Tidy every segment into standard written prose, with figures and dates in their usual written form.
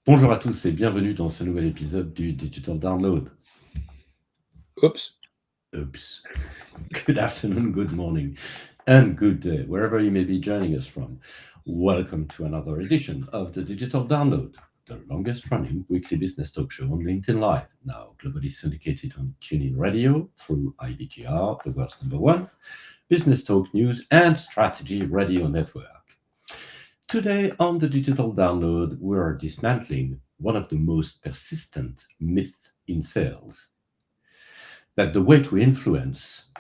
Bonjour à tous et bienvenue dans ce nouvel épisode du Digital Download. Oops. Oops. Good afternoon, good morning, and good day, wherever you may be joining us from. Welcome to another edition of the Digital Download, the longest running weekly business talk show on LinkedIn Live, now globally syndicated on TuneIn Radio through IBGR, the world's #1 business talk news and strategy radio network. Today on the Digital Download, we're dismantling one of the most persistent myths in sales, that the way to influence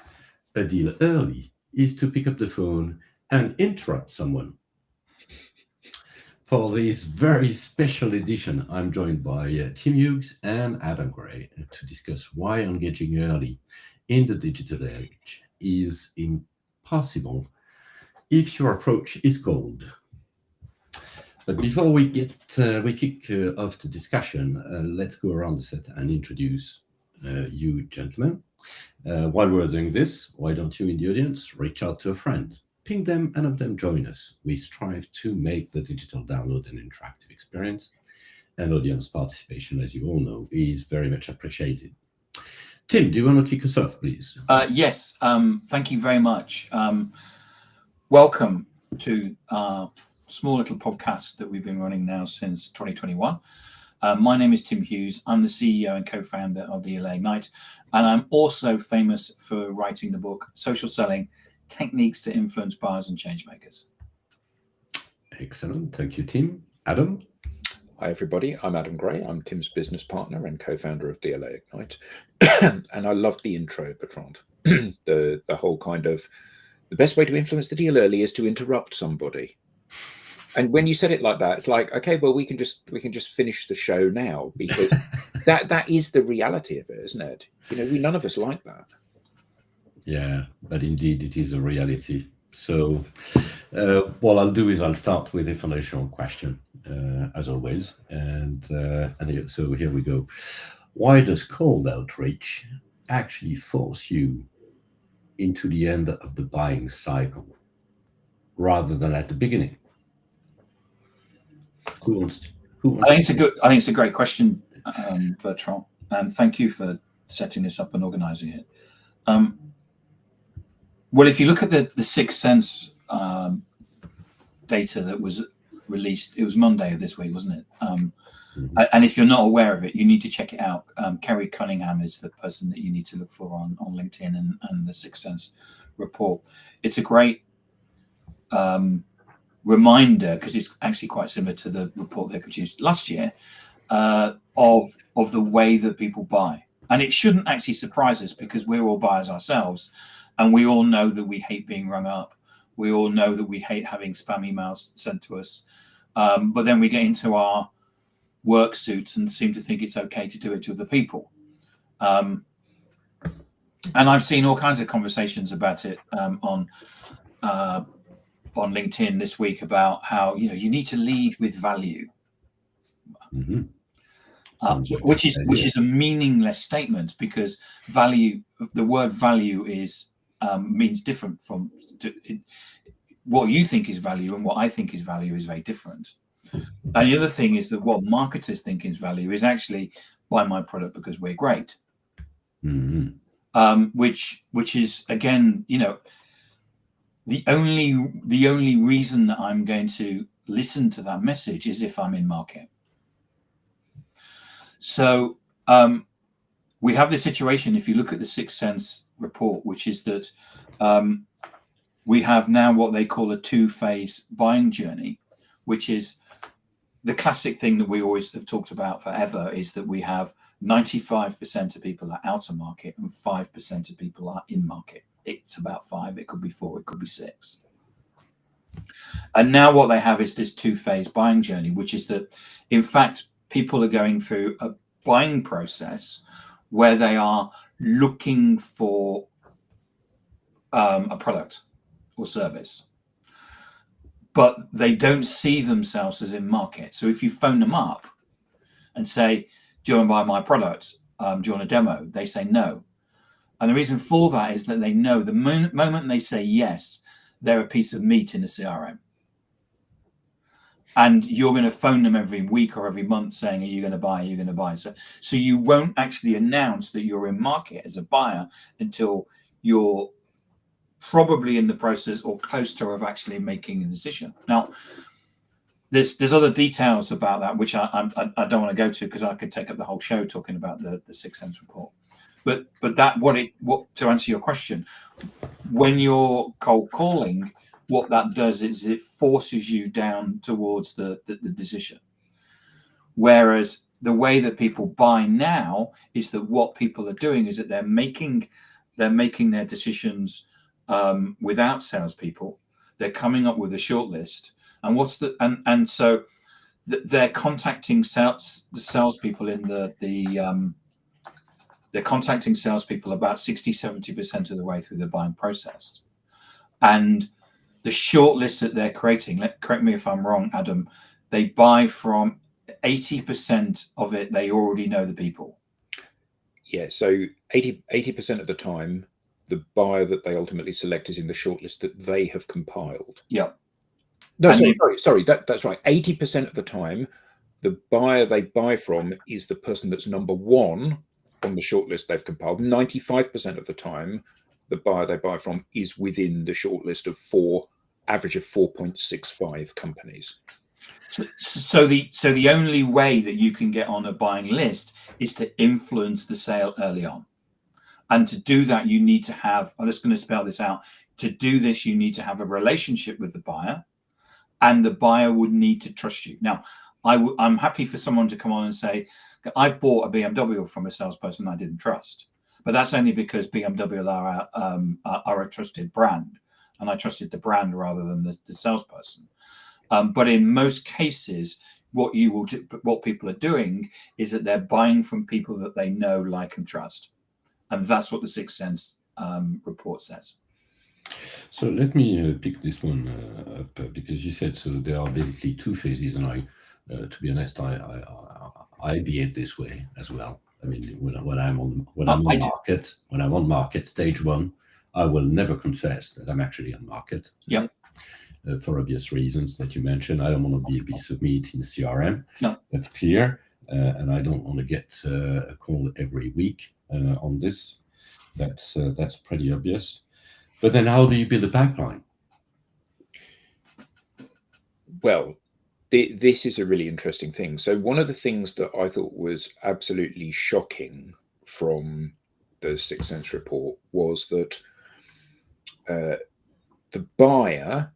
a deal early is to pick up the phone and interrupt someone. For this very special edition, I'm joined by Tim Hughes and Adam Gray to discuss why engaging early in the digital age is impossible if your approach is cold. But before we kick off the discussion, let's go around the set and introduce you gentlemen. While we're doing this, why don't you in the audience reach out to a friend, ping them, and have them join us. We strive to make the Digital Download an interactive experience, and audience participation, as you all know, is very much appreciated. Tim, do you want to kick us off, please? Yes, thank you very much. Welcome to our small little podcast that we've been running now since 2021. My name is Tim Hughes. I'm the CEO and co-founder of DLA Ignite, and I'm also famous for writing the book Social Selling: Techniques to Influence Buyers and Changemakers. Excellent. Thank you, Tim. Adam? Hi, everybody. I'm Adam Gray. I'm Tim's business partner and co-founder of DLA Ignite. And I love the intro, Bertrand. the whole kind of, the best way to influence the deal early is to interrupt somebody. And when you said it like that, it's like, okay, well, we can just finish the show now, because that is the reality of it, isn't it? You know, none of us like that. Yeah, but indeed it is a reality. So what I'll do is I'll start with a foundational question, as always. And so here we go. Why does cold outreach actually force you into the end of the buying cycle rather than at the beginning? Who wants I think it's a great question, Bertrand, and thank you for setting this up and organizing it. Well, if you look at the Sixth Sense data that was released, it was Monday of this week, wasn't it? And if you're not aware of it, you need to check it out. Kerry Cunningham is the person that you need to look for on LinkedIn and the Sixth Sense report. It's a great reminder, because it's actually quite similar to the report they produced last year, of the way that people buy. And it shouldn't actually surprise us, because we're all buyers ourselves, and we all know that we hate being rung up. We all know that we hate having spam emails sent to us. But then we get into our work suits and seem to think it's okay to do it to other people. And I've seen all kinds of conversations about it on LinkedIn this week about how, you need to lead with value, which is a meaningless statement, because value, the word value means different from what you think is value, and what I think is value is very different. And the other thing is that what marketers think is value is actually buy my product because we're great. Which is, again, the only reason that I'm going to listen to that message is if I'm in market. So we have this situation, if you look at the Sixth Sense report, which is that we have now what they call a two-phase buying journey, which is the classic thing that we always have talked about forever, is that we have 95% of people are out of market and 5% of people are in market. It's about 5, it could be 4, it could be 6. And now what they have is this two-phase buying journey, which is that, in fact, people are going through a buying process where they are looking for a product or service, but they don't see themselves as in market. So if you phone them up and say, do you want to buy my product? Do you want a demo? They say no. And the reason for that is that they know the moment they say yes, they're a piece of meat in the CRM. and you're going to phone them every week or every month saying, are you going to buy? Are you going to buy? So you won't actually announce that you're in market as a buyer until you're probably in the process or close to of actually making a decision. Now, there's other details about that which I don't want to go to, because I could take up the whole show talking about the Sixth Sense report. But what to answer your question, when you're cold calling, what that does is it forces you down towards the decision. Whereas the way that people buy now is that what people are doing is that they're making their decisions without salespeople. They're coming up with a short list, and so they're contacting the salespeople in they're contacting salespeople about 60-70% of the way through the buying process, and the short list that they're creating. Correct me if I'm wrong, Adam. They buy from 80% of it. They already know the people. Yeah, so 80% of the time, the buyer that they ultimately select is in the shortlist that they have compiled. Yeah. No, sorry, that's right. 80% of the time, the buyer they buy from is the person that's number one on the shortlist they've compiled. 95% of the time, the buyer they buy from is within the shortlist of average of 4.65 companies. So the only way that you can get on a buying list is to influence the sale early on. And to do that, you need to have, I'm just going to spell this out. To do this, you need to have a relationship with the buyer, and the buyer would need to trust you. Now, I'm happy for someone to come on and say, I've bought a BMW from a salesperson I didn't trust. But that's only because BMW are a trusted brand, and I trusted the brand rather than the salesperson. But in most cases, what people are doing is that they're buying from people that they know, like, and trust. And that's what the Sixth Sense report says. So let me pick this one up, because you said so there are basically two phases, and to be honest, I behave this way as well. I mean, when I'm on market, stage one, I will never confess that I'm actually on market. Yeah. For obvious reasons that you mentioned. I don't want to be a piece of meat in the CRM. No, that's clear, and I don't want to get a call every week on this. That's pretty obvious. But then, how do you build a pipeline? Well, this is a really interesting thing. So one of the things that I thought was absolutely shocking from the Sixth Sense report was that the buyer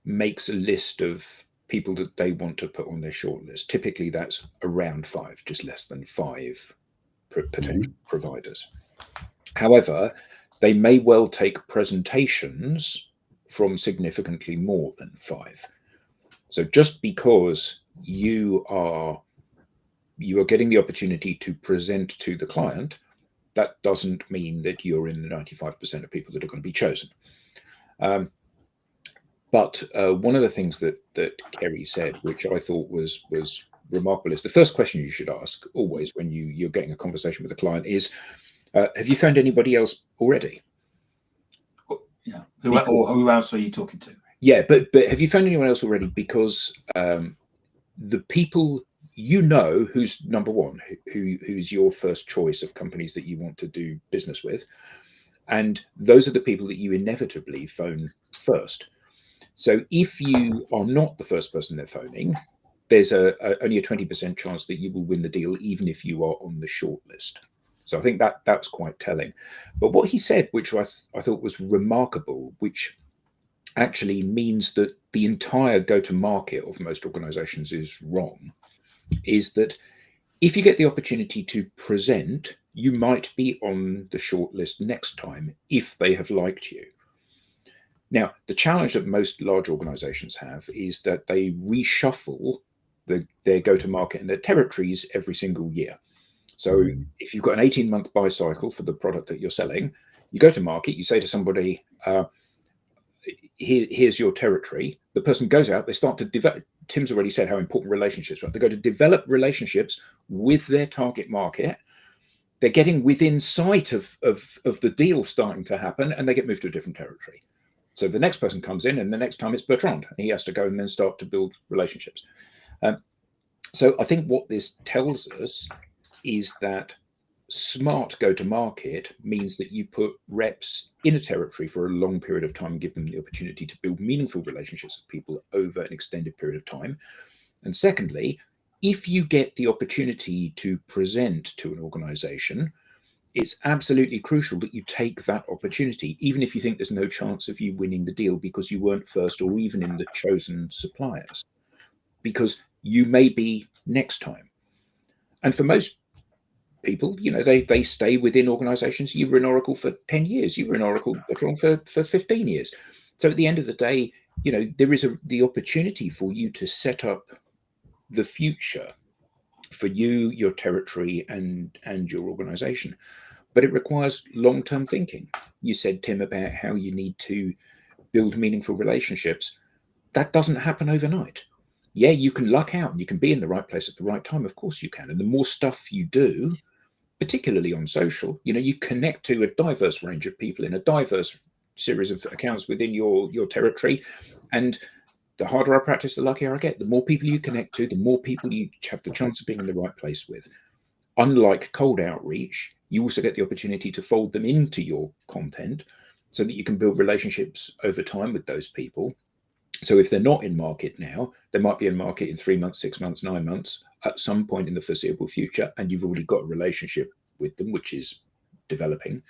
makes a list of people that they want to put on their shortlist. Typically, that's around 5, just less than 5 potential providers. However, they may well take presentations from significantly more than 5. So just because you are getting the opportunity to present to the client, that doesn't mean that you're in the 95% of people that are going to be chosen. But one of the things that Kerry said, which I thought was remarkable, is the first question you should ask always when you're getting a conversation with a client is, have you found anybody else already? Yeah. Who else are you talking to? Yeah, but have you found anyone else already? Because the people you know who's number one, who's your first choice of companies that you want to do business with, and those are the people that you inevitably phone first. So if you are not the first person they're phoning, there's only a 20% chance that you will win the deal, even if you are on the short list. So I think that's quite telling. But what he said, which I thought was remarkable, which actually means that the entire go-to-market of most organizations is wrong, is that if you get the opportunity to present, you might be on the short list next time if they have liked you. Now, the challenge that most large organizations have is that they reshuffle their go-to-market and their territories every single year. So if you've got an 18-month buy cycle for the product that you're selling, you go to market, you say to somebody, here's your territory. The person goes out, they start to develop. Tim's already said how important relationships are. They go to develop relationships with their target market. They're getting within sight of the deal starting to happen, and they get moved to a different territory. So the next person comes in, and the next time it's Bertrand, and he has to go and then start to build relationships. So I think what this tells us is that smart go-to-market means that you put reps in a territory for a long period of time and give them the opportunity to build meaningful relationships with people over an extended period of time. And secondly, if you get the opportunity to present to an organization, it's absolutely crucial that you take that opportunity, even if you think there's no chance of you winning the deal because you weren't first or even in the chosen suppliers, because you may be next time. And for most people, they stay within organizations. You were in Oracle for 10 years. You were in Oracle for 15 years. So at the end of the day, there is the opportunity for you to set up the future for you, your territory, and your organization. But it requires long-term thinking. You said, Tim, about how you need to build meaningful relationships. That doesn't happen overnight. Yeah, you can luck out and you can be in the right place at the right time. Of course you can. And the more stuff you do, particularly on social, you connect to a diverse range of people in a diverse series of accounts within your territory. And the harder I practice, the luckier I get. The more people you connect to, the more people you have the chance of being in the right place with. Unlike cold outreach, you also get the opportunity to fold them into your content so that you can build relationships over time with those people. So if they're not in market now, they might be in market in 3 months, 6 months, 9 months, at some point in the foreseeable future, and you've already got a relationship with them, which is developing.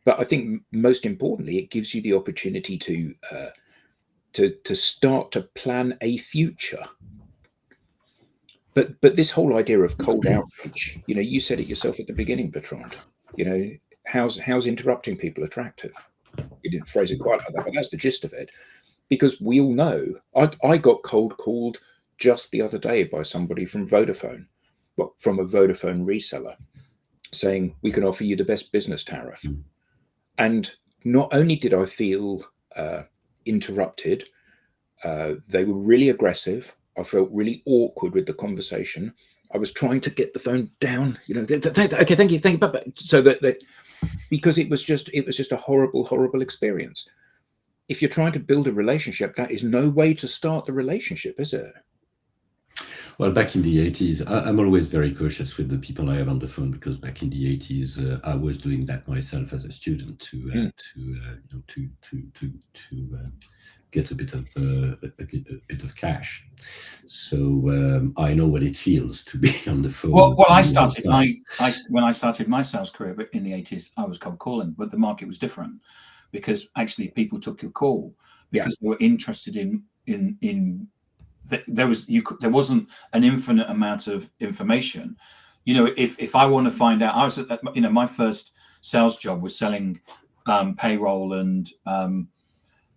But I think most importantly, it gives you the opportunity to start to plan a future. But this whole idea of cold outreach, you said it yourself at the beginning, Bertrand. How's interrupting people attractive? You didn't phrase it quite like that, but that's the gist of it. Because we all know, I got cold called just the other day by somebody from Vodafone, from a Vodafone reseller, saying we can offer you the best business tariff. And not only did I feel interrupted, they were really aggressive. I felt really awkward with the conversation. I was trying to get the phone down, okay, thank you. But so that because it was just a horrible experience. If you're trying to build a relationship, that is no way to start the relationship, is it? Well, back in the 80s, I'm always very cautious with the people I have on the phone, because back in the 80s, I was doing that myself as a student to get a bit of cash. So I know what it feels to be on the phone. Well, when I started my sales career in the 80s, I was cold calling, but the market was different. Because actually people took your call because they were interested in there wasn't an infinite amount of information. If I want to find out, I was at my first sales job was selling payroll and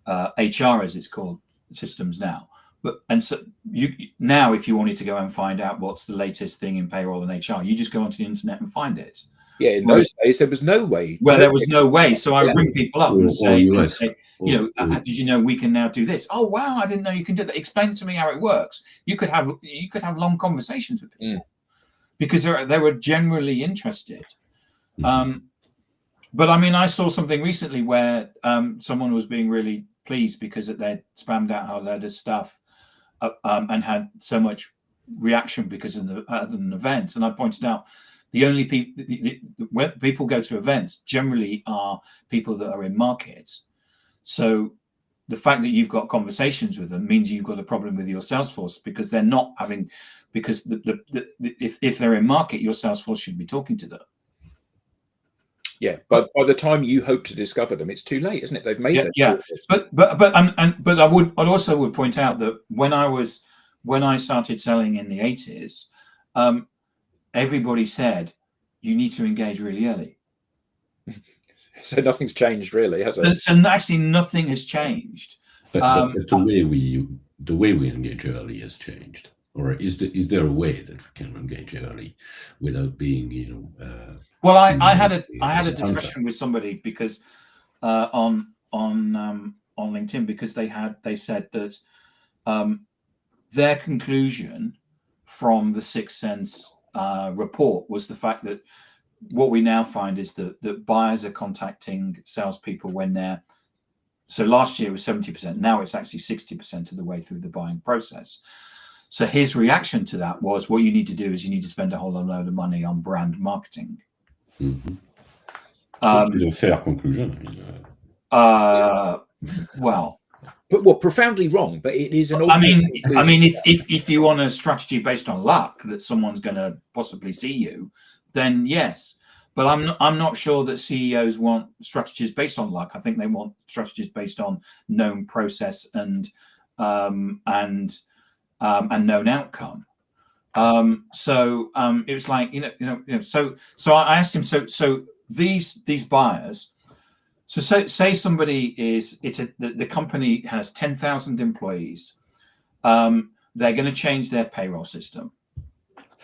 HR, as it's called, systems now. So now if you wanted to go and find out what's the latest thing in payroll and HR, you just go onto the internet and find it. Yeah, in those days there was no way. Well, there was no way. So I would ring people up and say, did you know we can now do this? Oh wow, I didn't know you can do that. Explain to me how it works. You could have long conversations with people because they were generally interested. But I mean, I saw something recently where someone was being really pleased because they'd spammed out a load of stuff and had so much reaction because of an event. And I pointed out, the only people when people go to events generally are people that are in markets. So the fact that you've got conversations with them means you've got a problem with your sales force, because they're not having, because if they're in market, your sales force should be talking to them. Yeah, but by the time you hope to discover them, it's too late, isn't it? They've made it. Yeah. But I also would point out that when I started selling in the 80s, everybody said you need to engage really early. So nothing's changed, really, has it? So actually, nothing has changed. But the way we engage early has changed. Or is there a way that we can engage early without being, Well, I had a discussion with somebody because on LinkedIn, because they said that their conclusion from the Sixth Sense report was the fact that what we now find is that buyers are contacting salespeople when they're So last year it was 70%. Now it's actually 60% of the way through the buying process. So his reaction to that was, what you need to do is you need to spend a whole load of money on brand marketing. Mm-hmm. Which is a fair conclusion. Well, but profoundly wrong. But it is an. I mean, if you want a strategy based on luck that someone's going to possibly see you, then yes. But I'm not sure that CEOs want strategies based on luck. I think they want strategies based on known process and known outcome. So it was like, so I asked him, so these buyers, so say somebody is, the company has 10,000 employees. They're going to change their payroll system.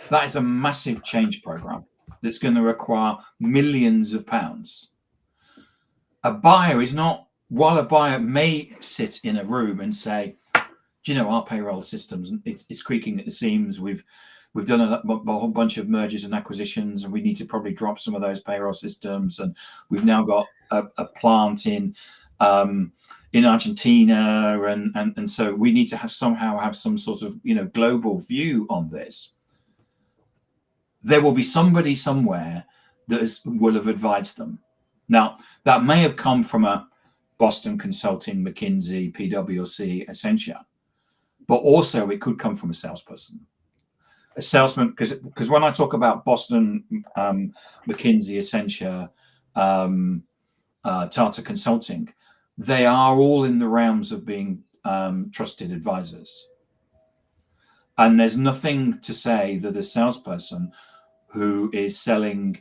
That is a massive change program that's going to require millions of pounds. A buyer is not, while a buyer may sit in a room and say, do you know, our payroll systems, it's creaking at the seams. We've done a whole bunch of mergers and acquisitions, and we need to probably drop some of those payroll systems. And we've now got a plant in Argentina, and so we need to somehow have some sort of global view on this. There will be somebody somewhere that will have advised them. Now, that may have come from a Boston Consulting, McKinsey, PwC, Accenture, but also it could come from a salesperson. A salesman, because when I talk about Boston, McKinsey, Accenture, Tata Consulting, they are all in the realms of being trusted advisors. And there's nothing to say that a salesperson who is selling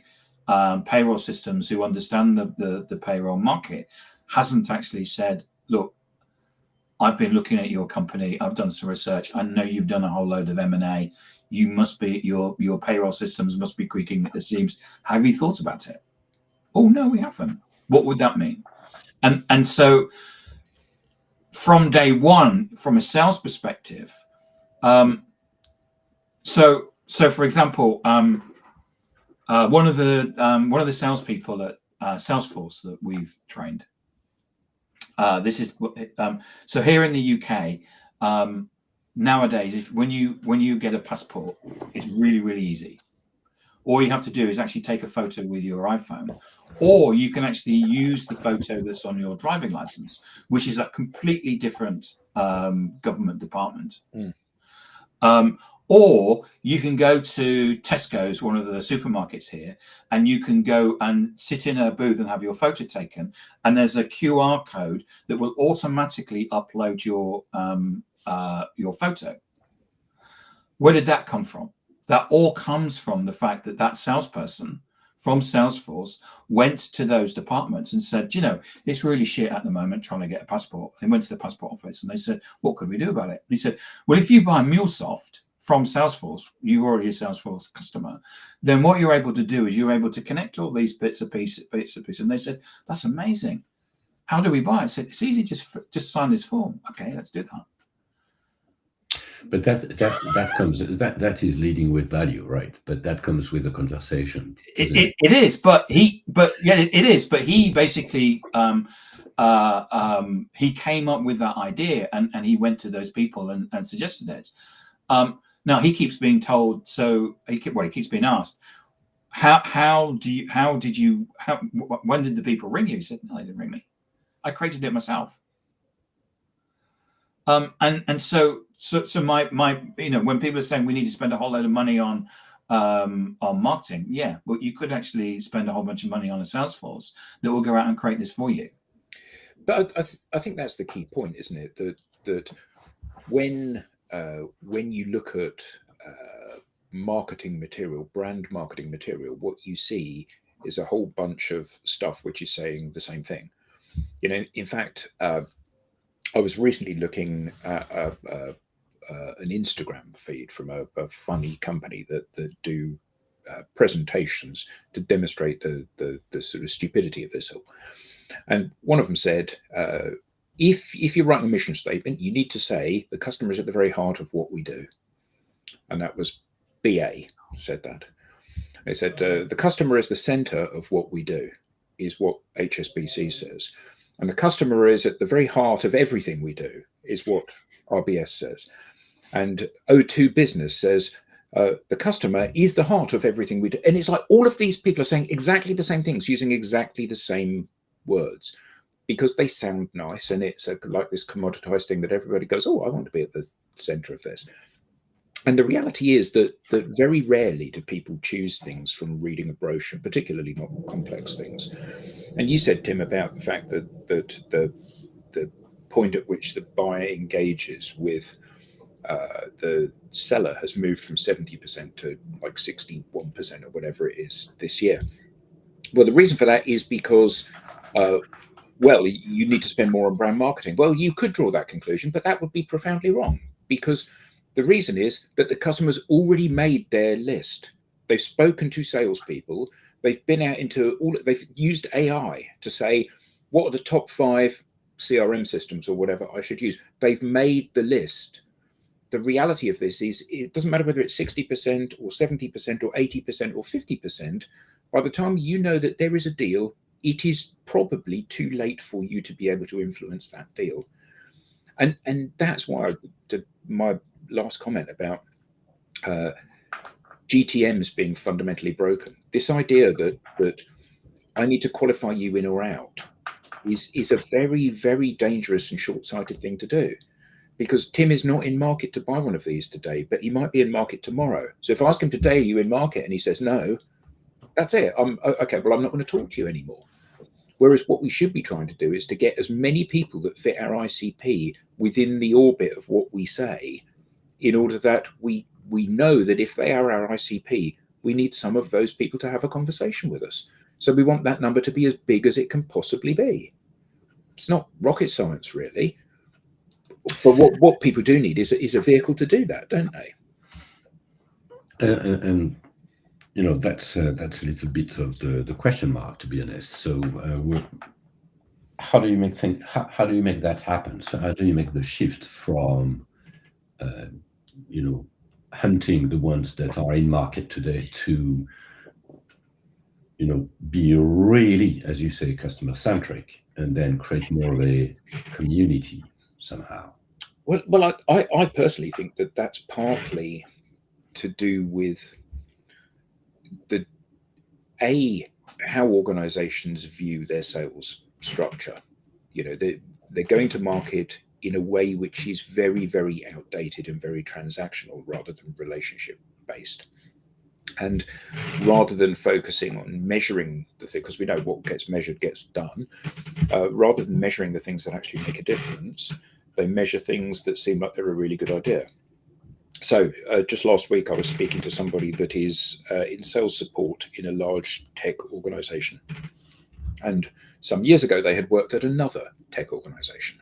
payroll systems, who understand the payroll market, hasn't actually said, look, I've been looking at your company. I've done some research. I know you've done a whole load of M&A. You must be, your payroll systems must be creaking at the seams. Have you thought about it? Oh, no, we haven't. What would that mean? And so from day one, from a sales perspective, so for example, one of the salespeople at Salesforce that we've trained, this is so here in the UK, nowadays, when you get a passport, it's really easy. All you have to do is actually take a photo with your iPhone, or you can actually use the photo that's on your driving license, which is a completely different government department. Or you can go to Tesco's, one of the supermarkets here, and you can go and sit in a booth and have your photo taken. And there's a QR code that will automatically upload your photo. Where did that come from? That all comes from the fact that salesperson from Salesforce went to those departments and said, you know, it's really shit at the moment trying to get a passport. And he went to the passport office and they said, what could we do about it? And he said, well, if you buy MuleSoft from Salesforce, you're already a Salesforce customer, then what you're able to do is you're able to connect all these bits of piece. And they said, that's amazing. How do we buy it? I said, it's easy, just sign this form. Okay, let's do that. But that is leading with value, right? But that comes with a conversation. It is, but he basically he came up with that idea and he went to those people and suggested it. Now he keeps being told, he keeps being asked, when did the people ring you? He said, no, they didn't ring me. I created it myself. And so my when people are saying we need to spend a whole load of money on marketing, yeah, well, you could actually spend a whole bunch of money on a Salesforce that will go out and create this for you. But I think that's the key point, isn't it? That when you look at marketing material, brand marketing material, what you see is a whole bunch of stuff which is saying the same thing. In fact, I was recently looking at an Instagram feed from a funny company that do presentations to demonstrate the sort of stupidity of this all. And one of them said, if you're writing a mission statement, you need to say the customer is at the very heart of what we do. And that was BA said that. They said the customer is the center of what we do, is what HSBC says. And the customer is at the very heart of everything we do, is what RBS says. And O2 Business says the customer is the heart of everything we do. And it's like all of these people are saying exactly the same things, using exactly the same words, because they sound nice. And it's like this commoditized thing that everybody goes, oh, I want to be at the center of this. And the reality is that very rarely do people choose things from reading a brochure, particularly not complex things. And you said, Tim, about the fact that the point at which the buyer engages with the seller has moved from 70% to like 61% or whatever it is this year. Well, the reason for that is because, well, you need to spend more on brand marketing. Well, you could draw that conclusion, but that would be profoundly wrong, because the reason is that the customer's already made their list. They've spoken to salespeople. They've been out into they've used AI to say, what are the top 5 CRM systems or whatever I should use? They've made the list. The reality of this is it doesn't matter whether it's 60% or 70% or 80% or 50%. By the time you know that there is a deal, it is probably too late for you to be able to influence that deal. And that's why my last comment about GTMs being fundamentally broken. This idea that I need to qualify you in or out is a very, very dangerous and short-sighted thing to do, because Tim is not in market to buy one of these today, but he might be in market tomorrow. So if I ask him today, are you in market? And he says no, that's it. Okay, well, I'm not going to talk to you anymore. Whereas what we should be trying to do is to get as many people that fit our ICP within the orbit of what we say, in order that we know that if they are our ICP, we need some of those people to have a conversation with us. So we want that number to be as big as it can possibly be. It's not rocket science, really. But what people do need is a vehicle to do that, don't they? And you know, that's a little bit of the question mark, to be honest. So how do you make things? How do you make that happen? So how do you make the shift from you know, hunting the ones that are in market today to, you know, be really, as you say, customer centric, and then create more of a community somehow? Well, I personally think that that's partly to do with how organizations view their sales structure. You know, they're going to market in a way which is very, very outdated and very transactional rather than relationship based. And rather than focusing on measuring the thing, because we know what gets measured gets done, rather than measuring the things that actually make a difference, they measure things that seem like they're a really good idea. So just last week, I was speaking to somebody that is in sales support in a large tech organization. And some years ago, they had worked at another tech organization.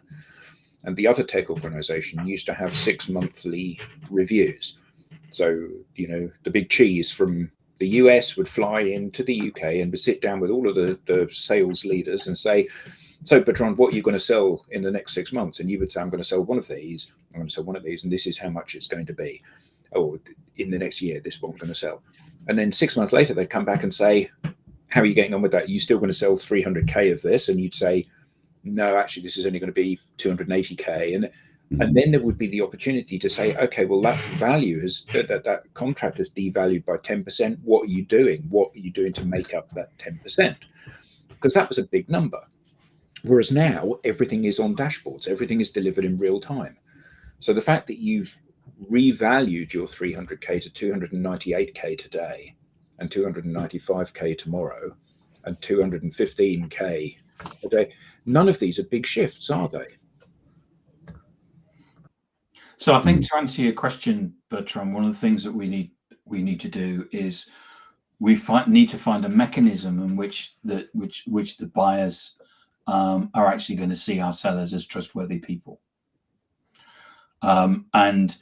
And the other tech organization used to have 6 monthly reviews. So, you know, the big cheese from the US would fly into the UK and would sit down with all of the sales leaders and say, so Bertrand, what are you going to sell in the next 6 months? And you would say, I'm going to sell one of these, I'm going to sell one of these, and this is how much it's going to be. Or in the next year, this is what I'm going to sell. And then 6 months later, they'd come back and say, how are you getting on with that? Are you still going to sell 300K of this? And you'd say, no, actually, this is only going to be 280K. And then there would be the opportunity to say, okay, well, that value is that contract is devalued by 10%. What are you doing? What are you doing to make up that 10%? Because that was a big number. Whereas now everything is on dashboards, everything is delivered in real time. So the fact that you've revalued your 300K to 298K today, and 295K tomorrow, and 215K a day, none of these are big shifts, are they? So I think to answer your question, Bertrand, one of the things that we need to do is need to find a mechanism in which the buyers are actually going to see our sellers as trustworthy people. And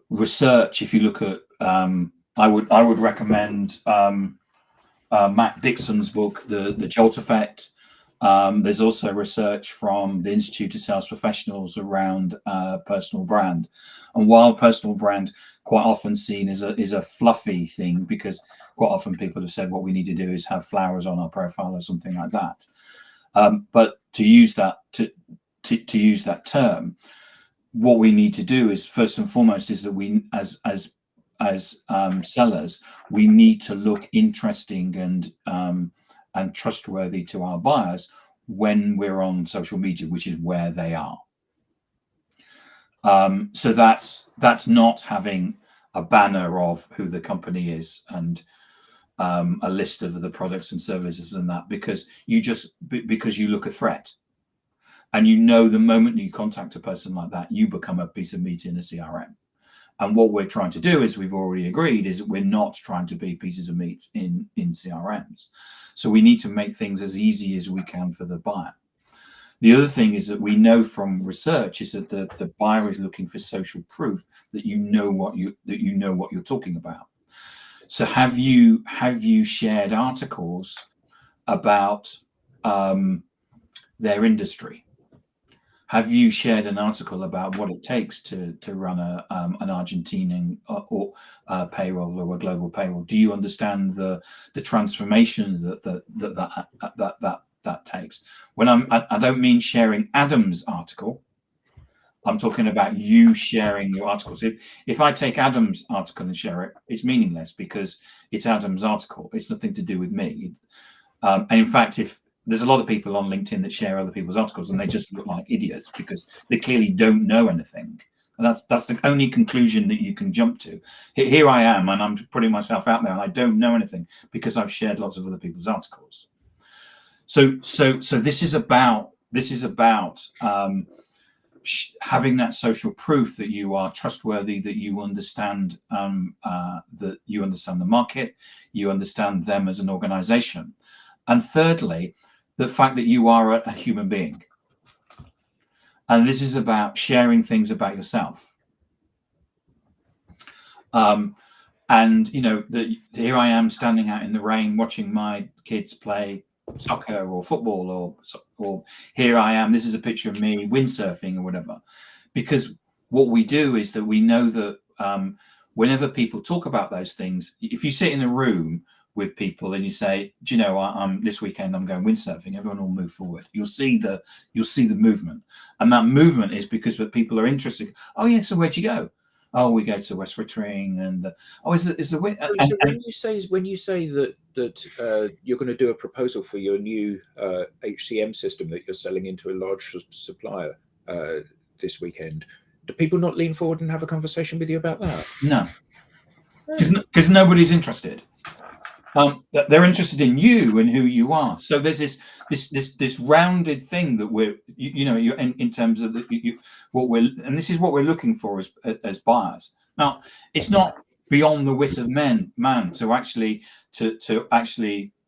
research, if you look at, I would recommend Matt Dixon's book, The Jolt Effect. There's also research from the Institute of Sales Professionals around personal brand. And while personal brand quite often seen as a fluffy thing, because quite often people have said what we need to do is have flowers on our profile or something like that. But to use that to use that term, what we need to do is, first and foremost, is that we as sellers, we need to look interesting and trustworthy to our buyers when we're on social media, which is where they are. So that's not having a banner of who the company is and a list of the products and services and that, because you look a threat. And you know, the moment you contact a person like that, you become a piece of meat in a CRM. And what we're trying to do, is we've already agreed, is that we're not trying to be pieces of meat in CRMs. So we need to make things as easy as we can for the buyer. The other thing is that we know from research is that the buyer is looking for social proof that you know what you're talking about. So have you shared articles about their industry? Have you shared an article about what it takes to run an Argentinian or payroll or a global payroll? Do you understand the transformation that takes? When I don't mean sharing Adam's article. I'm talking about you sharing your articles. If I take Adam's article and share it, it's meaningless because it's Adam's article. It's nothing to do with me. And in fact, if there's a lot of people on LinkedIn that share other people's articles and they just look like idiots because they clearly don't know anything. And that's the only conclusion that you can jump to. Here I am, and I'm putting myself out there, and I don't know anything because I've shared lots of other people's articles. So this is about having that social proof that you are trustworthy, that you understand the market, you understand them as an organization, and thirdly, the fact that you are a human being. And this is about sharing things about yourself. And here I am standing out in the rain watching my kids play soccer or football, or here I am, this is a picture of me windsurfing or whatever. Because what we do is that we know that whenever people talk about those things, if you sit in a room with people and you say, do you know, this weekend I'm going windsurfing, everyone will move forward. You'll see the movement, and that movement is because people are interested. Oh yeah, so where'd you go? Oh, we go to West Wittering, and is the wind. So when you say that you're going to do a proposal for your new HCM system that you're selling into a large supplier this weekend, do people not lean forward and have a conversation with you about that? No, because nobody's interested. They're interested in you and who you are. So there's this rounded thing that we're in terms of and this is what we're looking for as buyers. Now, it's not beyond the wit of man to actually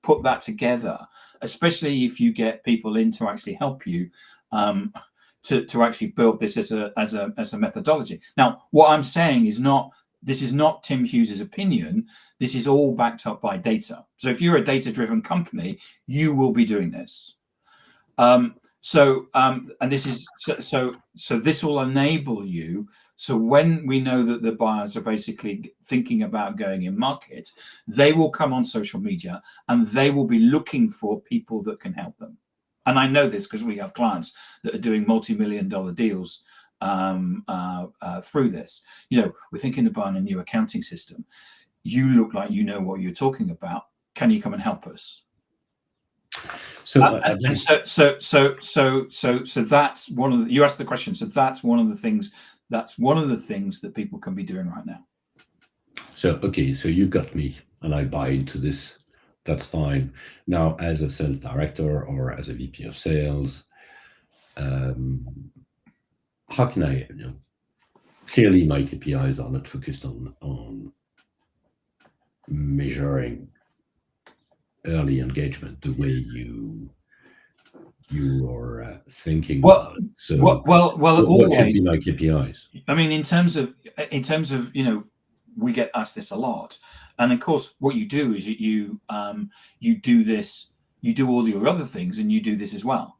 put that together, especially if you get people in to actually help you to actually build this as a methodology. Now, what I'm saying is this is not Tim Hughes's opinion. This is all backed up by data. So if you're a data-driven company, you will be doing this. And this is so this will enable you. So when we know that the buyers are basically thinking about going in market, they will come on social media and they will be looking for people that can help them. And I know this because we have clients that are doing multi-million-dollar deals through this. We're thinking of buying a new accounting system. You look like you know what you're talking about. Can you come and help us? So that's one of you asked the question. So that's one of the things. That's one of the things that people can be doing right now. So so you got me, and I buy into this. That's fine. Now, as a sales director or as a VP of sales, how can I, clearly my KPIs are not focused on measuring early engagement the way you are thinking about it. So what should be my KPIs? I mean, in terms of we get asked this a lot, and of course, what you do is you do this, you do all your other things, and you do this as well.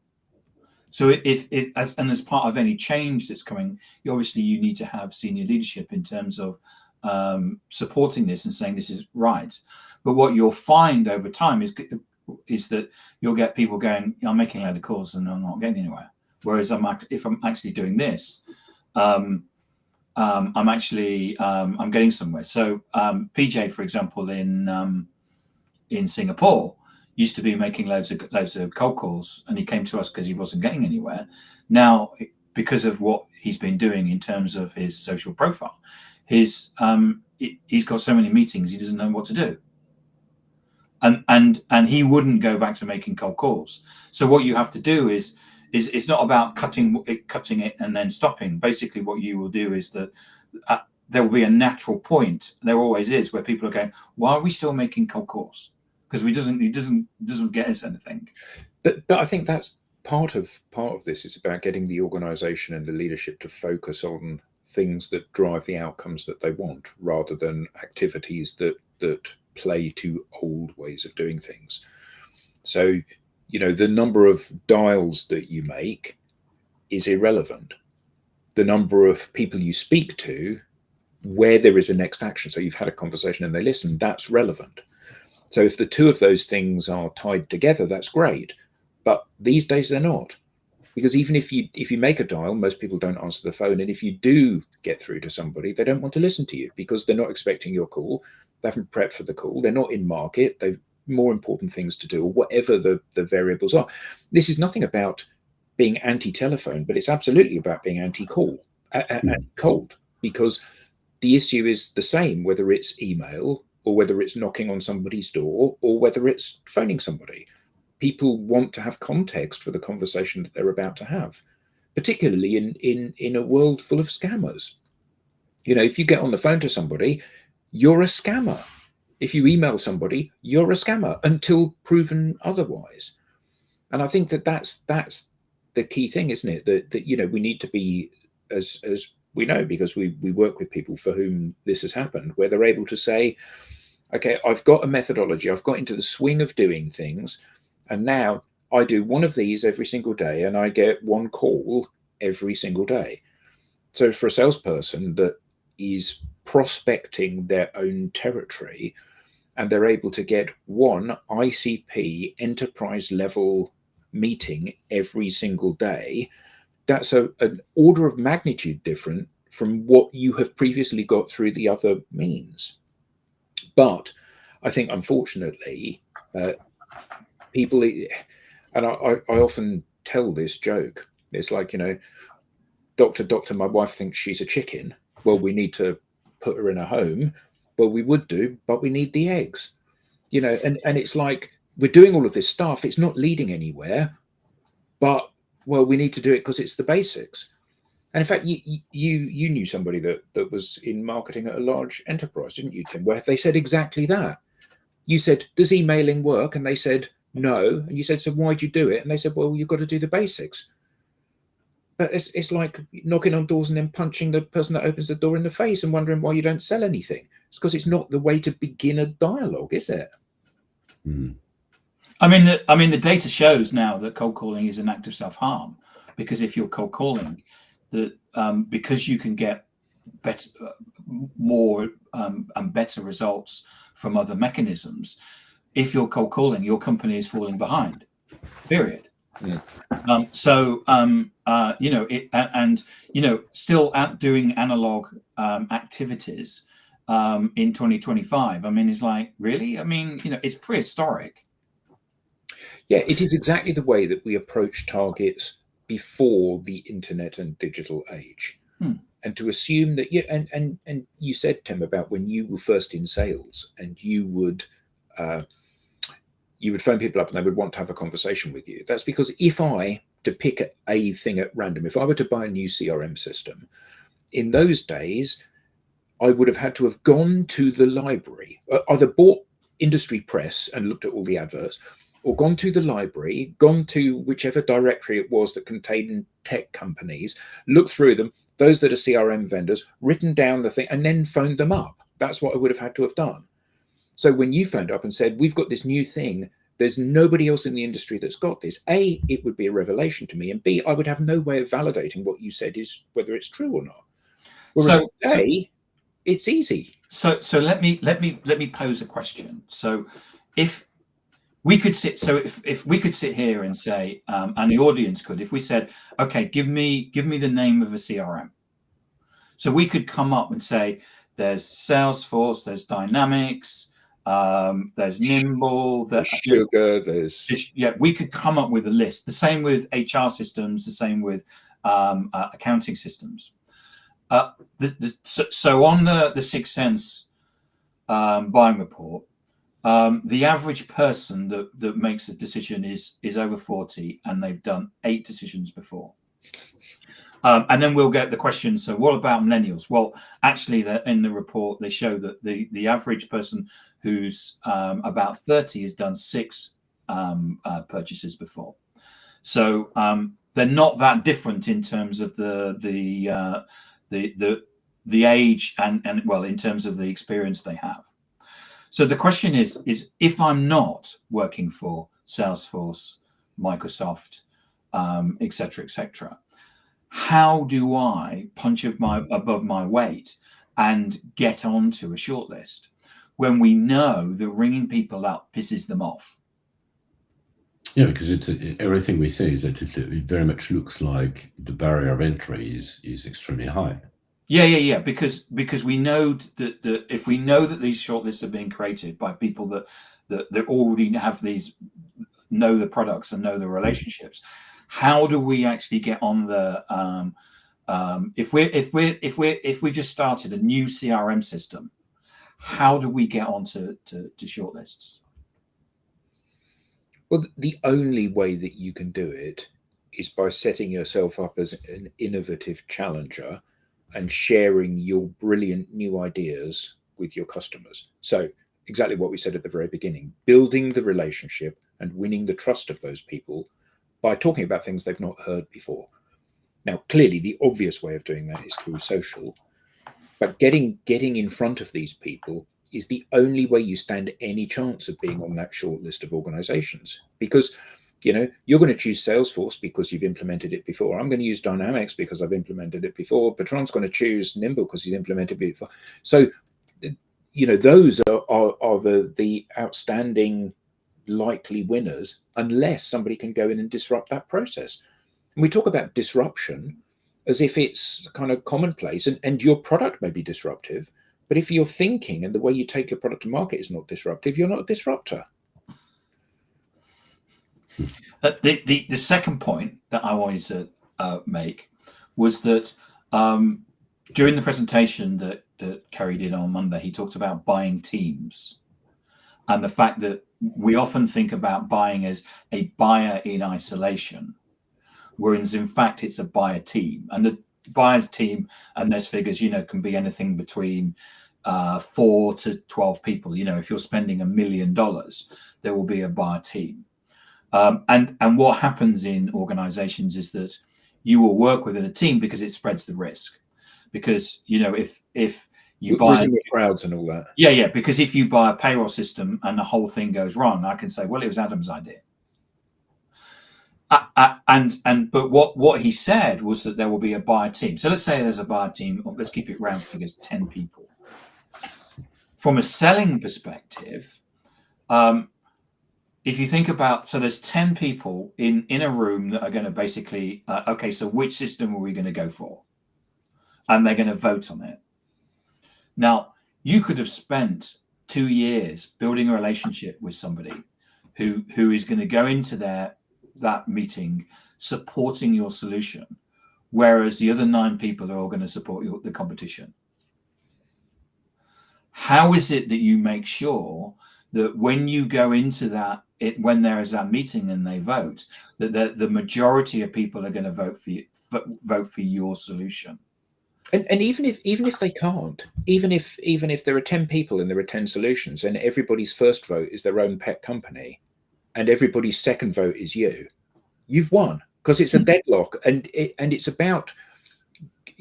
So as part of any change that's coming, you need to have senior leadership in terms of supporting this and saying this is right. But what you'll find over time is is that you'll get people going, I'm making a load of calls and I'm not getting anywhere. Whereas if I'm actually doing this, I'm getting somewhere. So PJ, for example, in Singapore, used to be making loads of cold calls, and he came to us because he wasn't getting anywhere. Now, because of what he's been doing in terms of his social profile, he's got so many meetings he doesn't know what to do, and he wouldn't go back to making cold calls. So what you have to do is it's not about cutting it and then stopping. Basically, what you will do is that there will be a natural point. There always is, where people are going, why are we still making cold calls? Because it doesn't get us anything. But I think that's part of this. It's about getting the organization and the leadership to focus on things that drive the outcomes that they want, rather than activities that play to old ways of doing things. So, the number of dials that you make is irrelevant. The number of people you speak to, where there is a next action, so you've had a conversation and they listen, that's relevant. So if the two of those things are tied together, that's great. But these days they're not, because even if you make a dial, most people don't answer the phone. And if you do get through to somebody, they don't want to listen to you because they're not expecting your call. They haven't prepped for the call. They're not in market. They've more important things to do, or whatever the variables are. This is nothing about being anti-telephone, but it's absolutely about being anti-call and cold, because the issue is the same, whether it's email or whether it's knocking on somebody's door or whether it's phoning somebody. People want to have context for the conversation that they're about to have, particularly in a world full of scammers. If you get on the phone to somebody, you're a scammer. If you email somebody, you're a scammer until proven otherwise. And I think that's the key thing, isn't it? That we need to be, as we know, because we work with people for whom this has happened, where they're able to say, okay, I've got a methodology, I've got into the swing of doing things, and now I do one of these every single day, and I get one call every single day. So for a salesperson that is prospecting their own territory, and they're able to get one ICP enterprise level meeting every single day, that's an order of magnitude different from what you have previously got through the other means. But I think, unfortunately, people, and I often tell this joke, it's like, doctor, my wife thinks she's a chicken. Well, we need to put her in a home. Well, we would do, but we need the eggs, and it's like, we're doing all of this stuff. It's not leading anywhere, but, well, we need to do it because it's the basics. And in fact, you knew somebody that was in marketing at a large enterprise, didn't you, Tim? Where they said exactly that. You said, does emailing work? And they said, no. And you said, so why'd you do it? And they said, well, you've got to do the basics. But it's like knocking on doors and then punching the person that opens the door in the face and wondering why you don't sell anything. It's because it's not the way to begin a dialogue, is it? Mm. I mean, the data shows now that cold calling is an act of self-harm, because if you're cold calling, because you can get better, more and better results from other mechanisms. If you're cold calling, your company is falling behind. Period. Yeah. Still doing analog activities in 2025. I mean, it's like, really? I mean, it's prehistoric. Yeah, it is exactly the way that we approach targets before the internet and digital age. And to assume that, and you said, Tim, about when you were first in sales, and you would phone people up and they would want to have a conversation with you. That's because to pick a thing at random, if I were to buy a new CRM system, in those days, I would have had to have gone to the library, either bought industry press and looked at all the adverts, or gone to the library, gone to whichever directory it was that contained tech companies, looked through them, those that are CRM vendors, written down the thing, and then phoned them up. That's what I would have had to have done. So when you phoned up and said, we've got this new thing, there's nobody else in the industry that's got this, A, it would be a revelation to me, and B, I would have no way of validating what you said is whether it's true or not. Whereas today, it's easy. So let me pose a question. So if we could sit. So if we could sit here and say, and the audience could, if we said, okay, give me the name of a CRM. So we could come up and say, there's Salesforce, there's Dynamics, there's Nimble, There's Sugar, there's we could come up with a list. The same with HR systems, the same with accounting systems. So on the Sixth Sense buying report, the average person that makes a decision is over 40, and they've done 8 decisions before. And then we'll get the question, so what about millennials? Well, actually, in the report, they show that the average person who's about 30 has done 6 purchases before. So they're not that different in terms of the age and well, in terms of the experience they have. So the question is if I'm not working for Salesforce, Microsoft, et cetera, how do I punch above my weight and get onto a shortlist when we know that ringing people up pisses them off? Yeah, because everything we say is that it very much looks like the barrier of entry is extremely high. Yeah. Because we know that if we know that these shortlists are being created by people that already have know the products and know the relationships, how do we actually get on the if we just started a new CRM system, how do we get onto shortlists? Well, the only way that you can do it is by setting yourself up as an innovative challenger and sharing your brilliant new ideas with your customers. So exactly what we said at the very beginning, building the relationship and winning the trust of those people by talking about things they've not heard before. Now, clearly, the obvious way of doing that is through social, but getting in front of these people is the only way you stand any chance of being on that short list of organizations. Because, you're going to choose Salesforce because you've implemented it before. I'm going to use Dynamics because I've implemented it before. Bertrand's going to choose Nimble because he's implemented it before. So, those are the outstanding likely winners, unless somebody can go in and disrupt that process. And we talk about disruption as if it's kind of commonplace, and your product may be disruptive, but if your thinking and the way you take your product to market is not disruptive, you're not a disruptor. The second point that I wanted to make was that during the presentation that Kerry did on Monday, he talked about buying teams and the fact that we often think about buying as a buyer in isolation, whereas in fact it's a buyer team. And the buyer's team, and those figures, can be anything between 4 to 12 people. If you're spending $1 million, there will be a buyer team. And what happens in organizations is that you will work within a team because it spreads the risk. Because, if you buy crowds and all that. Yeah. Because if you buy a payroll system and the whole thing goes wrong, I can say, well, it was Adam's idea. But what he said was that there will be a buyer team. So let's say there's a buyer team. Let's keep it round figures, 10 people. From a selling perspective, if you think about, so there's 10 people in a room that are going to basically, okay, so which system are we going to go for? And they're going to vote on it. Now, you could have spent 2 years building a relationship with somebody who is going to go into that meeting supporting your solution, whereas the other 9 people are all going to support the competition. How is it that you make sure that when you go into when there is that meeting and they vote, that the majority of people are going to vote for your solution? And even if they can't, even if there are 10 people and there are 10 solutions, and everybody's first vote is their own pet company, and everybody's second vote is you've won, because it's a deadlock, and it's about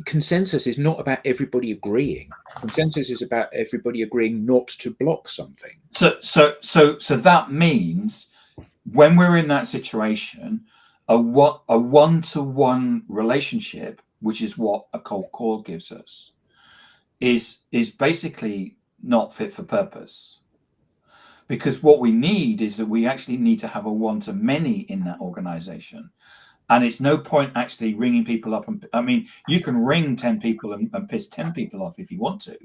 consensus. Is not about everybody agreeing. Consensus is about everybody agreeing not to block something. So that means when we're in that situation, a one-to-one relationship, which is what a cold call gives us, is basically not fit for purpose. because what we need is that we actually need to have a one-to-many in that organization. And it's no point actually ringing people up. And I mean, you can ring 10 people and piss 10 people off if you want to.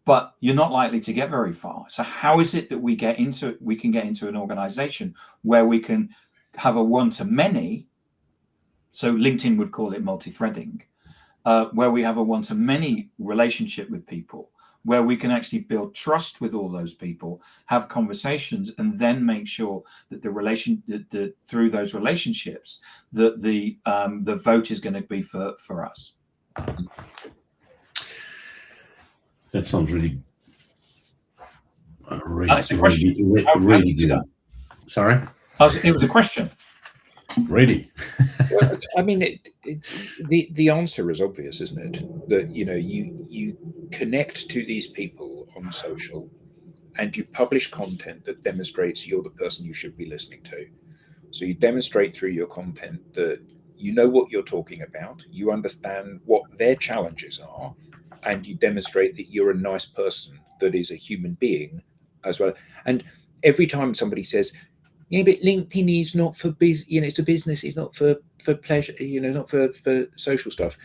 But you're not likely to get very far. So how is it that we can get into an organization where we can have a one-to-many? So LinkedIn would call it multi-threading, where we have a one-to-many relationship with people, where we can actually build trust with all those people, have conversations, and then make sure that through those relationships, that the vote is going to be for us. That sounds really It's a question. really good. Sorry? It was a question. Really? Well, I mean, the answer is obvious, isn't it? That you connect to these people on social, and you publish content that demonstrates you're the person you should be listening to. So you demonstrate through your content that you know what you're talking about, you understand what their challenges are, and you demonstrate that you're a nice person that is a human being as well. And every time somebody says, yeah, but LinkedIn is not for business, it's a business, it's not for pleasure, not for social stuff.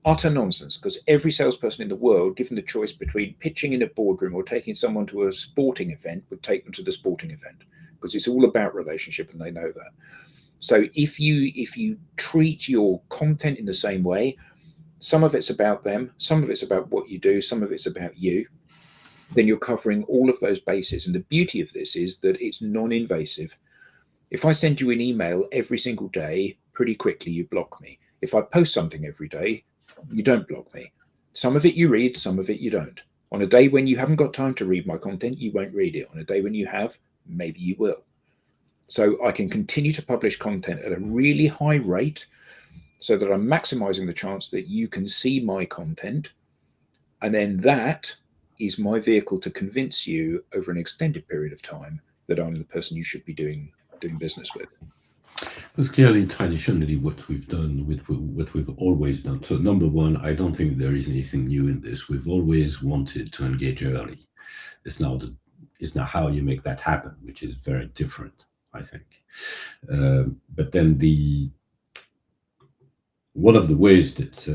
Utter nonsense, because every salesperson in the world, given the choice between pitching in a boardroom or taking someone to a sporting event, would take them to the sporting event, because it's all about relationship, and they know that. So if you treat your content in the same way, some of it's about them, some of it's about what you do, some of it's about you, then you're covering all of those bases. And the beauty of this is that it's non-invasive. If I send you an email every single day, pretty quickly you block me. If I post something every day, you don't block me. Some of it you read, some of it you don't. On a day when you haven't got time to read my content, you won't read it. On a day when you have, maybe you will. So I can continue to publish content at a really high rate so that I'm maximizing the chance that you can see my content. And then that is my vehicle to convince you over an extended period of time that I'm the person you should be doing business with. It's clearly traditionally what we've done, what we've always done. So number one, I don't think there is anything new in this. We've always wanted to engage early. It's now how you make that happen, which is very different, I think. But then one of the ways that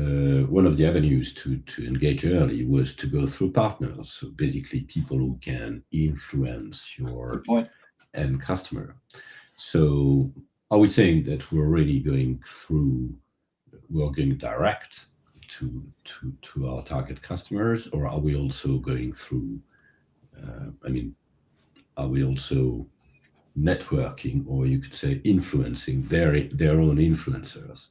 one of the avenues to engage early was to go through partners. So basically people who can influence your end customer. So are we saying that we're already going direct to our target customers, or are we also going through, are we also networking, or you could say influencing their own influencers?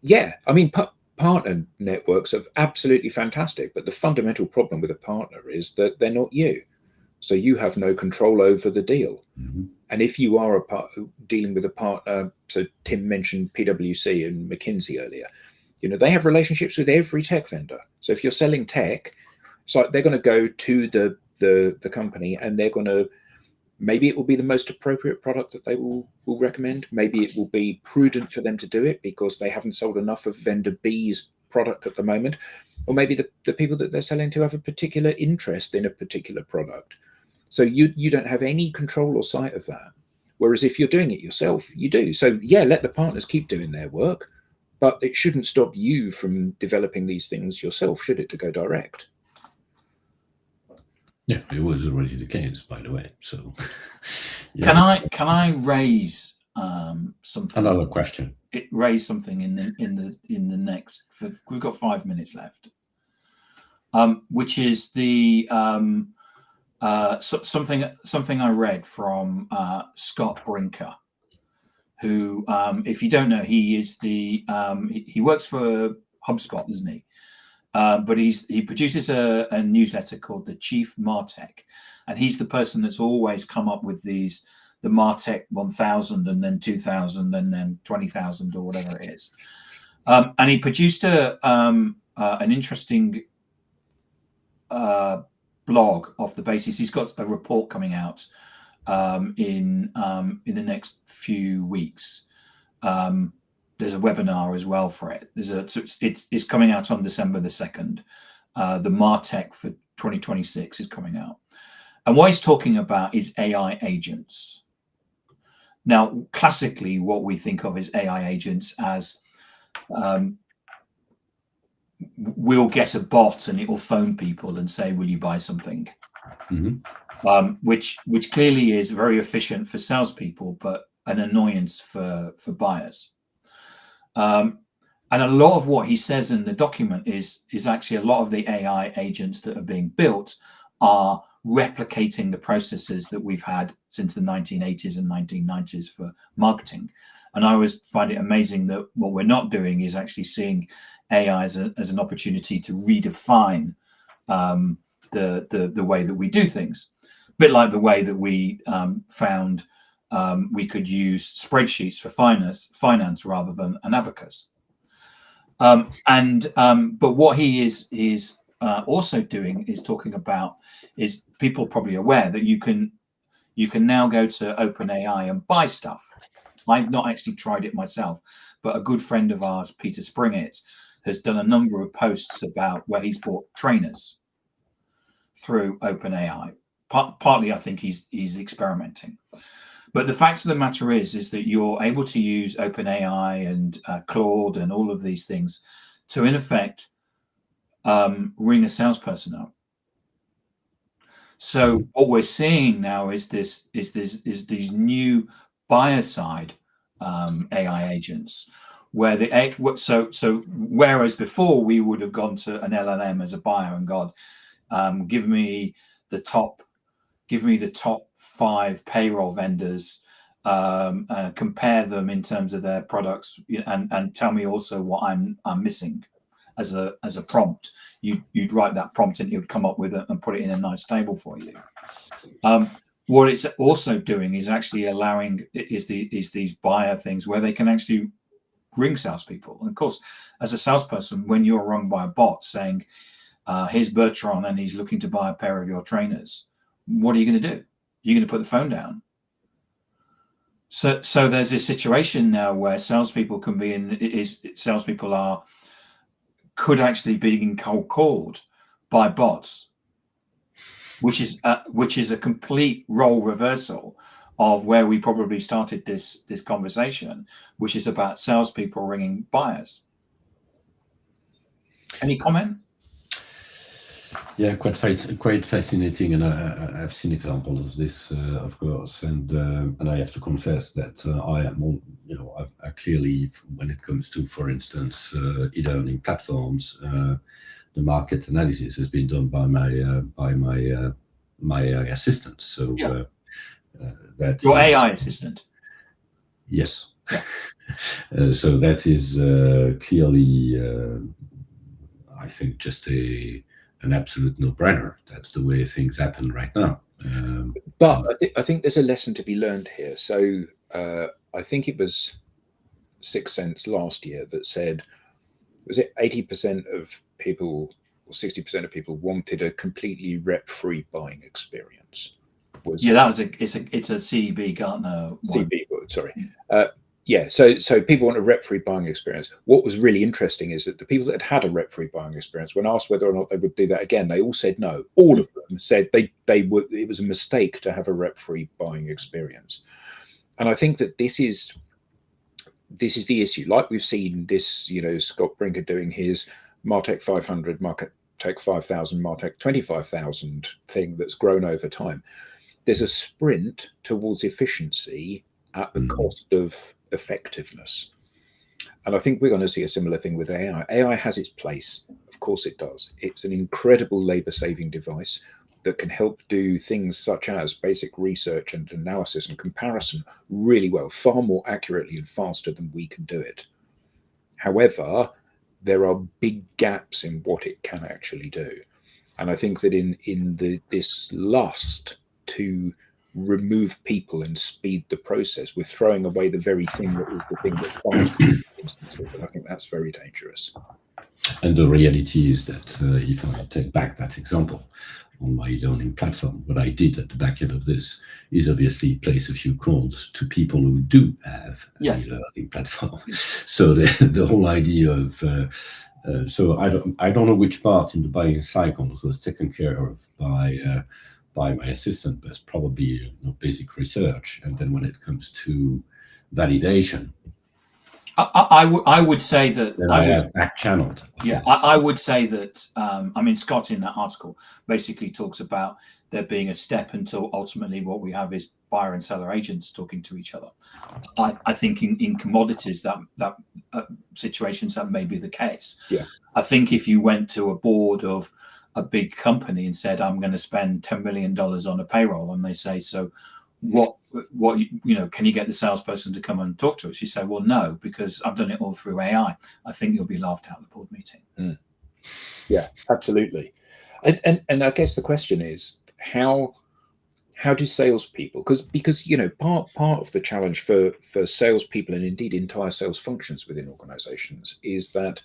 Yeah, I mean, partner networks are absolutely fantastic, but the fundamental problem with a partner is that they're not you. So you have no control over the deal. Mm-hmm. And if you are dealing with a partner, so Tim mentioned PwC and McKinsey earlier, they have relationships with every tech vendor. So if you're selling tech, it's like they're going to go to the company, and they're going to, maybe it will be the most appropriate product that they will recommend. Maybe it will be prudent for them to do it because they haven't sold enough of vendor B's product at the moment. Or maybe the people that they're selling to have a particular interest in a particular product. So you don't have any control or sight of that. Whereas if you're doing it yourself, you do. So yeah, let the partners keep doing their work, but it shouldn't stop you from developing these things yourself, should it, to go direct? Yeah, it was already the case, by the way. So yeah. Can I raise something? Another question. Raise something in the next. We've got 5 minutes left, which is the something I read from Scott Brinker, who, if you don't know, he is he works for HubSpot, doesn't he? But he produces a newsletter called the Chief Martech, and he's the person that's always come up with the Martech 1000 and then 2000 and then 20,000 or whatever it is. And he produced an interesting blog off the basis. He's got a report coming out in the next few weeks. There's a webinar as well for it. It's coming out on December the 2nd. The Martech for 2026 is coming out. And what he's talking about is AI agents. Now, classically, what we think of as AI agents as we'll get a bot and it will phone people and say, will you buy something? Which clearly is very efficient for salespeople, but an annoyance for buyers. And a lot of what he says in the document is actually a lot of the AI agents that are being built are replicating the processes that we've had since the 1980s and 1990s for marketing. And I always find it amazing that what we're not doing is actually seeing AI as an opportunity to redefine the way that we do things. A bit like the way that we found we could use spreadsheets for finance rather than an abacus. But what he is also doing is talking about is people probably aware that you can now go to OpenAI and buy stuff. I've not actually tried it myself, but a good friend of ours, Peter Springett, has done a number of posts about where he's bought trainers through OpenAI. Partly, I think he's experimenting. But the fact of the matter is that you're able to use OpenAI and Claude and all of these things to, in effect, ring a salesperson up. So what we're seeing now is these new buyer side AI agents, where whereas before we would have gone to an LLM as a buyer and gone, give me the top 5 payroll vendors, compare them in terms of their products, and tell me also what I'm missing as a prompt. You'd write that prompt and it would come up with it and put it in a nice table for you. What it's also doing is actually allowing these buyer things where they can actually ring salespeople. And of course, as a salesperson, when you're rung by a bot saying, here's Bertrand and he's looking to buy a pair of your trainers, what are you going to do? You're going to put the phone down. So there's this situation now where salespeople can be could actually be cold called by bots, which is a complete role reversal of where we probably started this conversation, which is about salespeople ringing buyers. Any comment? Yeah, quite fascinating, and I've seen examples of this, of course, and I have to confess that I am, I clearly, when it comes to, for instance, e-learning platforms, the market analysis has been done by my AI assistant. So that your AI assistant. Yes. Yeah. So that is clearly, I think, just an absolute no-brainer. That's the way things happen right now. But I think there's a lesson to be learned here. So I think it was 6 Sense last year that said, was it 80% of people or 60% of people wanted a completely rep-free buying experience? It's a CB Gartner one. CB, sorry. So people want a rep-free buying experience. What was really interesting is that the people that had a rep-free buying experience, when asked whether or not they would do that again, they all said no. All of them said they would. It was a mistake to have a rep-free buying experience. And I think that this is the issue. Like we've seen this, Scott Brinker doing his Martech 500, Martech 5,000, Martech 25,000 thing that's grown over time. There's a sprint towards efficiency at the cost of effectiveness. And I think we're going to see a similar thing with AI. AI has its place. Of course it does. It's an incredible labor-saving device that can help do things such as basic research and analysis and comparison really well, far more accurately and faster than we can do it. However, there are big gaps in what it can actually do. And I think that in this lust to remove people and speed the process, we're throwing away the very thing that is the thing that finds instances, and I think that's very dangerous. And the reality is that if I take back that example on my learning platform, what I did at the back end of this is obviously place a few calls to people who do have a learning platform. So the whole idea of so I don't know which part in the buying cycles was taken care of by by my assistant, but it's probably basic research. And then when it comes to validation, I would say that then I have back channeled. Yeah, I would say that. I mean, Scott in that article basically talks about there being a step until ultimately what we have is buyer and seller agents talking to each other. I think in commodities that situations that may be the case. Yeah. I think if you went to a board of a big company and said, I'm going to spend $10 million on a payroll, and they say, so what can you get the salesperson to come and talk to us? You say, well, no, because I've done it all through AI. I think you'll be laughed out of the board meeting. Yeah, absolutely. And I guess the question is how do salespeople, because part of the challenge for salespeople and indeed entire sales functions within organizations is that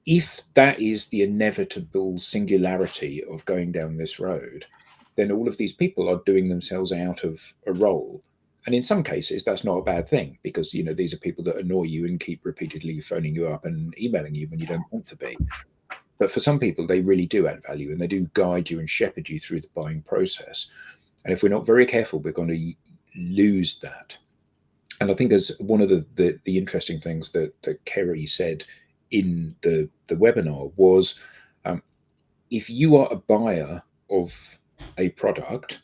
if that is the inevitable singularity of going down this road, then all of these people are doing themselves out of a role. And in some cases, that's not a bad thing, because these are people that annoy you and keep repeatedly phoning you up and emailing you when you don't want to be. But for some people, they really do add value, and they do guide you and shepherd you through the buying process. And if we're not very careful, we're going to lose that. And I think as one of the interesting things that Kerry said in the webinar was, if you are a buyer of a product,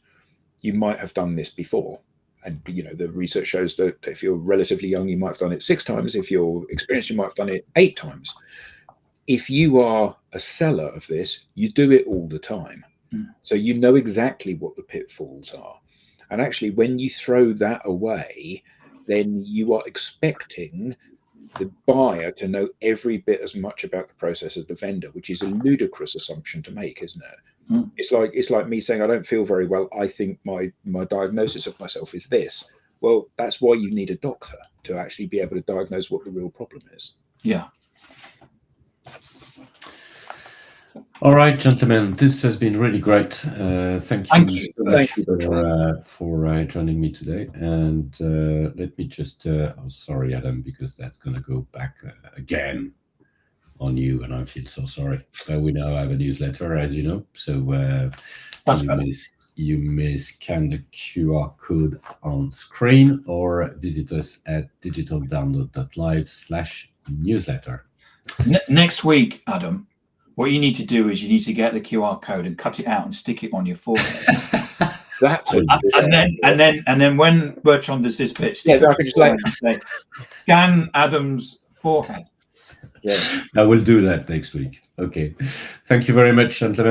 you might have done this before. And the research shows that if you're relatively young, you might have done it 6 times. If you're experienced, you might have done it 8 times. If you are a seller of this, you do it all the time. So you know exactly what the pitfalls are. And actually, when you throw that away, then you are expecting the buyer to know every bit as much about the process as the vendor, which is a ludicrous assumption to make, isn't it? It's like me saying, I don't feel very well. I think my diagnosis of myself is this. Well, that's why you need a doctor, to actually be able to diagnose what the real problem is. Yeah. All right, gentlemen, this has been really great. Thank you so much for joining me today. And let me just, sorry, Adam, because that's going to go back again on you, and I feel so sorry. We now have a newsletter, as you know. So you may scan the QR code on screen or visit us at digitaldownload.live/newsletter. Next week, Adam, what you need to do is you need to get the QR code and cut it out and stick it on your forehead. That's and then when Bertrand does this bit, stick it just like say, scan Adam's forehead. Yeah. I will do that next week. Okay. Thank you very much, gentlemen.